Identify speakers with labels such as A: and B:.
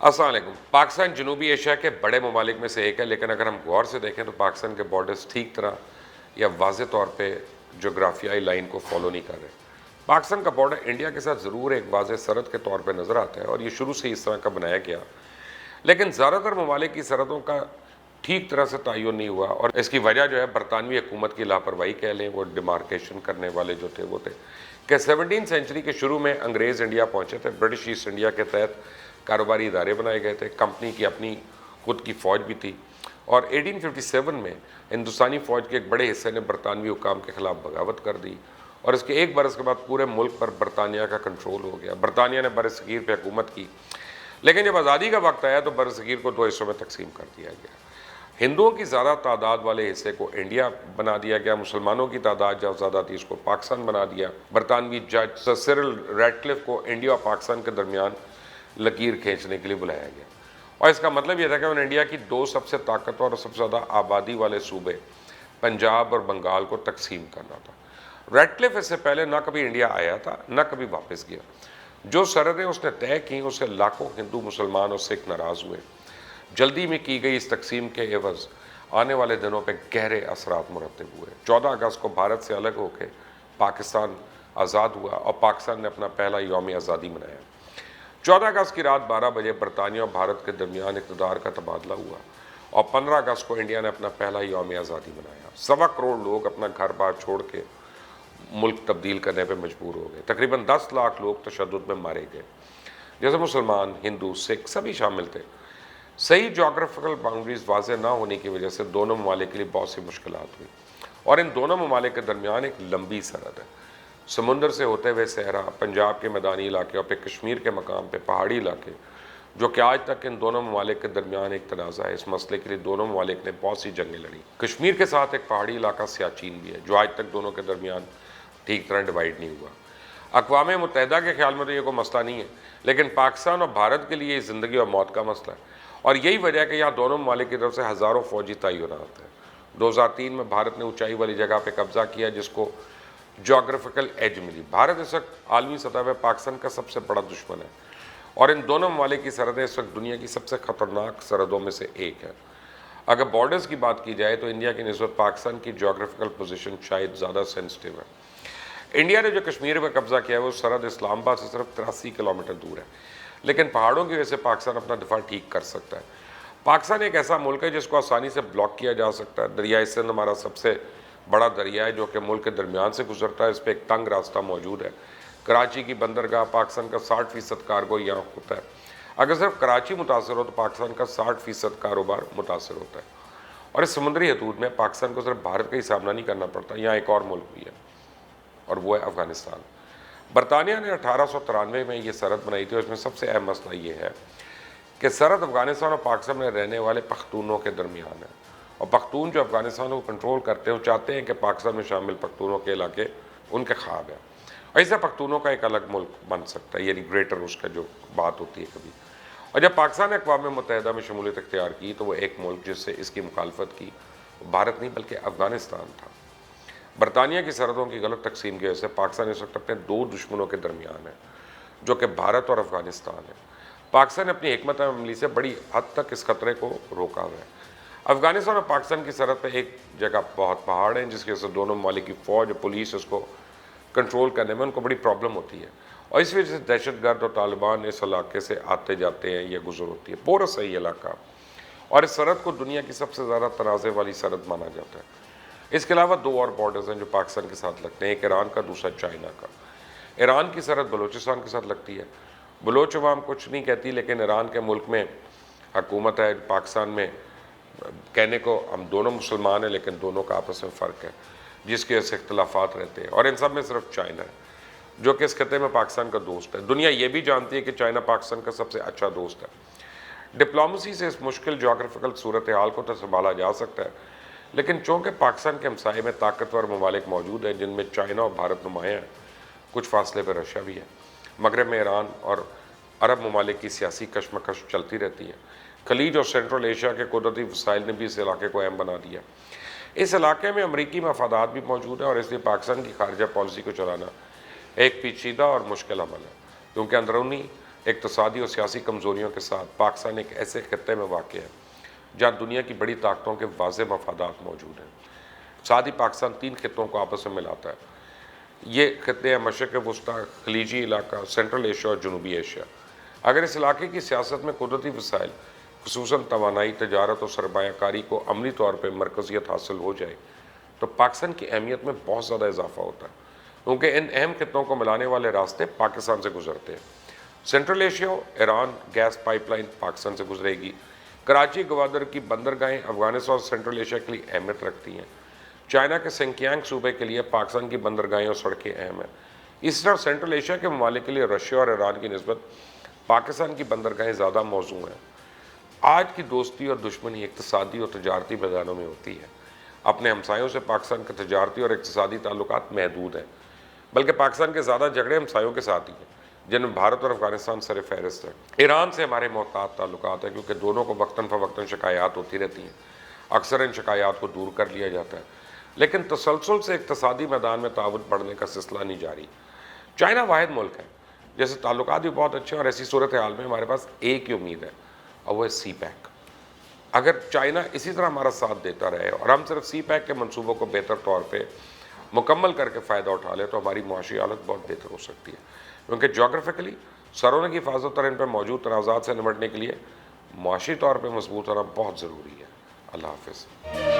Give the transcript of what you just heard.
A: अस्सलाम वालेकुम। पाकिस्तान जनूबी एशिया के बड़े ममालिक में से एक है, लेकिन अगर हम गौर से देखें तो पाकिस्तान के बॉर्डर्स ठीक तरह या वाज़े तौर पे जोग्राफियाई लाइन को फॉलो नहीं कर रहे। पाकिस्तान का बॉर्डर इंडिया के साथ ज़रूर एक वाज़े सरहद के तौर पे नज़र आता है और ये शुरू से इस तरह का बनाया गया, लेकिन ज़्यादातर ममालिक की सरहदों का ठीक तरह से तयन नहीं हुआ। और इसकी वजह जो है बरतानवी हुकूमत की लापरवाही कह लें। वो डिमार्केशन करने वाले जो थे वो थे कि 17वीं सेंचुरी के शुरू में अंग्रेज़ इंडिया पहुँचे थे। ब्रिटिश ईस्ट इंडिया के तहत कारोबारी इदारे बनाए गए थे, कंपनी की अपनी खुद की फ़ौज भी थी। और 1857 में हिंदुस्तानी फ़ौज के एक बड़े हिस्से ने बरतानवी हुकाम के ख़िलाफ़ बगावत कर दी और इसके एक बरस के बाद पूरे मुल्क पर बरतानिया का कंट्रोल हो गया। बरतानिया ने बरसगीर पर हुकूमत की, लेकिन जब आज़ादी का वक्त आया तो बरसगीर को दो हिस्सों में तकसीम कर दिया गया। हिंदुओं की ज़्यादा तादाद वाले हिस्से को इंडिया बना दिया गया, मुसलमानों की तादाद जब ज़्यादा थी उसको पाकिस्तान बना दिया। बरतानवी जज सर सिरिल रैडक्लिफ को इंडिया और पाकिस्तान के दरमियान लकीर खींचने के लिए बुलाया गया और इसका मतलब यह था कि उन्हें इंडिया की दो सबसे ताकतवर और सबसे ज़्यादा आबादी वाले सूबे पंजाब और बंगाल को तकसीम करना था। रैडक्लिफ इससे पहले ना कभी इंडिया आया था ना कभी वापस गया। जो सरहदें उसने तय की उससे लाखों हिंदू, मुसलमान और सिख नाराज़ हुए। जल्दी में की गई इस तकसीम के एवज़ आने वाले दिनों पर गहरे असरात मुरतब हुए। 14 अगस्त को भारत से अलग होकर पाकिस्तान आज़ाद हुआ और पाकिस्तान ने अपना पहला यौम आज़ादी मनाया। 14 अगस्त की रात 12 बजे बरतानिया और भारत के दरमियान इक़्तिदार का तबादला हुआ और 15 अगस्त को इंडिया ने अपना पहला यौम आज़ादी मनाया। 1.25 करोड़ लोग अपना घर बार छोड़ के मुल्क तब्दील करने पर मजबूर हो गए। तकरीबन 10 लाख लोग तशद्दुद में मारे गए, जैसे मुसलमान, हिंदू, सिख सभी शामिल थे। सही जोग्राफिकल बाउंड्रीज वाज़ेह ना होने की वजह से दोनों ममालिक के लिए बहुत सी मुश्किलात हुई और इन दोनों ममालिक के दरमियान एक लंबी सरहद है। समुंदर से होते हुए सहरा, पंजाब के मैदानी इलाके और फिर कश्मीर के मकाम पे पहाड़ी इलाके, जो कि आज तक इन दोनों ममालिक के दरमियान एक तनाज़ा है। इस मसले के लिए दोनों ममालिक ने बहुत सी जंगें लड़ी। कश्मीर के साथ एक पहाड़ी इलाका सियाचिन भी है, जो आज तक दोनों के दरमियान ठीक तरह डिवाइड नहीं हुआ। अक़वाम मुत्तहिदा के ख्याल में तो ये कोई मसला नहीं है, लेकिन पाकिस्तान और भारत के लिए ज़िंदगी और मौत का मसला है और यही वजह है कि यहाँ दोनों ममालिक की तरफ से हज़ारों फ़ौजी तैनात हैं। 2003 में भारत ने ऊंचाई वाली जगह पर कब्ज़ा किया, जिसको जोग्राफिकल एज मिली। भारत इस वक्त आलमी सतह पर पाकिस्तान का सबसे बड़ा दुश्मन है और इन दोनों ममालिक की सरहदें इस वक्त दुनिया की सबसे ख़तरनाक सरहदों में से एक है। अगर बॉर्डर्स की बात की जाए तो इंडिया की निस्बत पाकिस्तान की जोग्राफिकल पोजीशन शायद ज़्यादा सेंसिटिव है। इंडिया ने जो कश्मीर पर कब्ज़ा किया है वो सरहद इस्लामाबाद से सिर्फ 83 किलोमीटर दूर है, लेकिन पहाड़ों की वजह से पाकिस्तान अपना दिफा ठीक कर सकता है। पाकिस्तान एक ऐसा मुल्क है जिसको आसानी से ब्लॉक किया जा सकता है। दरियाए सिंध हमारा सबसे बड़ा दरिया है जो कि मुल्क के दरमियान से गुजरता है। इस पर एक तंग रास्ता मौजूद है। कराची की बंदरगाह, पाकिस्तान का 60% कार्गो यहाँ होता है। अगर सिर्फ कराची मुतासर हो तो पाकिस्तान का 60% कारोबार मुतासर होता है। और इस समुद्री हदूद में पाकिस्तान को सिर्फ भारत का ही सामना नहीं करना पड़ता, यहाँ एक और मुल्क भी है और वो है अफ़गानिस्तान। बरतानिया ने 1893 में ये सरहद बनाई थी और इसमें सबसे अहम मसला ये है कि सरहद अफ़गानिस्तान और पाकिस्तान में रहने वाले पख्तूनों के दरमियान है और पख्तून जो अफ़गानिस्तान को कंट्रोल करते हैं वो चाहते हैं कि पाकिस्तान में शामिल पख्तूनों के इलाके उनके ख्वाब है। ऐसा पख्तूनों का एक अलग मुल्क बन सकता है, यानी ग्रेटर उसका जो बात होती है कभी। और जब पाकिस्तान ने अक़वाम मुत्तहिदा में शमूलियत इख्तियार की तो वो एक मुल्क जिससे इसकी मुखालफत की भारत नहीं बल्कि अफ़गानिस्तान था। बरतानिया की सरहदों की गलत तकसीम की वजह से पाकिस्तान इस वक्त अपने दो दुश्मनों के दरमियान है, जो कि भारत और अफ़गानिस्तान है। पाकिस्तान ने अपनी हिकमत अमली से बड़ी हद तक इस खतरे को रोका हुआ है। अफ़गानिस्तान और पाकिस्तान की सरहद पर एक जगह बहुत पहाड़ हैं, जिसकी वजह से दोनों ममालिक की फ़ौज और पुलिस उसको कंट्रोल करने में उनको बड़ी प्रॉब्लम होती है और इस वजह से दहशतगर्द और तालिबान इस इलाके से आते जाते हैं, ये गुजर होती है। पूरा सही इलाका और इस सरहद को दुनिया की सबसे ज़्यादा तनाज़े वाली सरहद माना जाता है। इसके अलावा दो और बॉर्डर्स हैं जो पाकिस्तान के साथ लगते हैं, एक ईरान का, दूसरा चाइना का। ईरान की सरहद बलूचिस्तान के साथ लगती है। बलोच अवाम कुछ नहीं कहती, लेकिन ईरान के मुल्क में हुकूमत है। पाकिस्तान में कहने को हम दोनों मुसलमान हैं, लेकिन दोनों का आपस में फ़र्क है जिसके वजह से इख्तलाफात रहते हैं। और इन सब में सिर्फ चाइना है जो कि इस खत्े में पाकिस्तान का दोस्त है। दुनिया ये भी जानती है कि चाइना पाकिस्तान का सबसे अच्छा दोस्त है। डिप्लोमेसी से इस मुश्किल जोग्राफिकल सूरत हाल को तो संभाला जा सकता है, लेकिन चूँकि पाकिस्तान के हमसाये में ताकतवर ममालिक मौजूद हैं जिनमें चाइना और भारत नुमायाँ हैं, कुछ फासले पर रशिया भी है। मगरब में ईरान और अरब ममालिक की सियासी कशमकश चलती रहती है। खलीज और सेंट्रल एशिया के कुदरती वसाइल ने भी इस इलाके को अहम बना दिया। इस इलाके में अमरीकी मफादात भी मौजूद है और इसलिए पाकिस्तान की खारजा पॉलिसी को चलाना एक पेचीदा और मुश्किल अमल है, क्योंकि अंदरूनी اقتصادی اور سیاسی کمزوریوں کے ساتھ پاکستان ایک ایسے خطے میں واقع ہے جہاں دنیا کی بڑی طاقتوں کے واضح مفادات موجود ہیں۔ ساتھ ہی پاکستان 3 خطوں کو آپس میں ملاتا ہے۔ یہ خطے ہیں مشرق وسطیٰ، خلیجی علاقہ، سینٹرل ایشیا اور جنوبی ایشیا۔ اگر اس علاقے کی سیاست میں قدرتی وسائل خصوصاً توانائی، تجارت اور سرمایہ کاری کو عملی طور پہ مرکزیت حاصل ہو جائے تو پاکستان کی اہمیت میں بہت زیادہ اضافہ ہوتا ہے، کیونکہ ان اہم خطوں کو ملانے والے راستے پاکستان سے گزرتے ہیں۔ Central Asia, Iran gas pipe line Pakistan سے گزرے گی۔ کراچی گوادر کی بندرگاہیں افغانستان اور سینٹرل ایشیا کے لیے اہمیت رکھتی ہیں۔ چائنا کے سنکیانگ صوبے کے لیے پاکستان کی بندرگاہیں اور سڑکیں اہم ہیں۔ اس طرح سینٹرل ایشیا کے ممالک کے لیے رشیا اور ایران کی نسبت پاکستان کی بندرگاہیں زیادہ موزوں ہیں۔ آج کی دوستی اور دشمنی اقتصادی اور تجارتی میدانوں میں ہوتی ہے۔ اپنے ہمسایوں سے پاکستان کے تجارتی اور اقتصادی تعلقات محدود ہیں، بلکہ پاکستان کے زیادہ جھگڑے ہمسایوں کے ساتھ ہی ہیں، جن میں بھارت اور افغانستان سر فہرست ہے۔ ایران سے ہمارے محتاط تعلقات ہیں، کیونکہ دونوں کو وقتاً فوقتاً شکایات ہوتی رہتی ہیں۔ اکثر ان شکایات کو دور کر لیا جاتا ہے، لیکن تسلسل سے اقتصادی میدان میں تعاون بڑھنے کا سلسلہ نہیں جاری۔ چائنا واحد ملک ہے جیسے تعلقات بھی بہت اچھے ہیں، اور ایسی صورتحال میں ہمارے پاس ایک ہی امید ہے، اور وہ ہے سی پیک۔ اگر چائنا اسی طرح ہمارا ساتھ دیتا رہے اور ہم صرف سی پیک کے منصوبوں کو بہتر طور پہ مکمل کر کے فائدہ اٹھا لے تو ہماری معاشی حالت بہت بہتر ہو سکتی ہے، کیونکہ جغرافیکلی سرحدوں کی حفاظت اور ان پر موجود تنازعات سے نمٹنے کے لیے معاشی طور پہ مضبوط ہونا بہت ضروری ہے۔ اللہ حافظ۔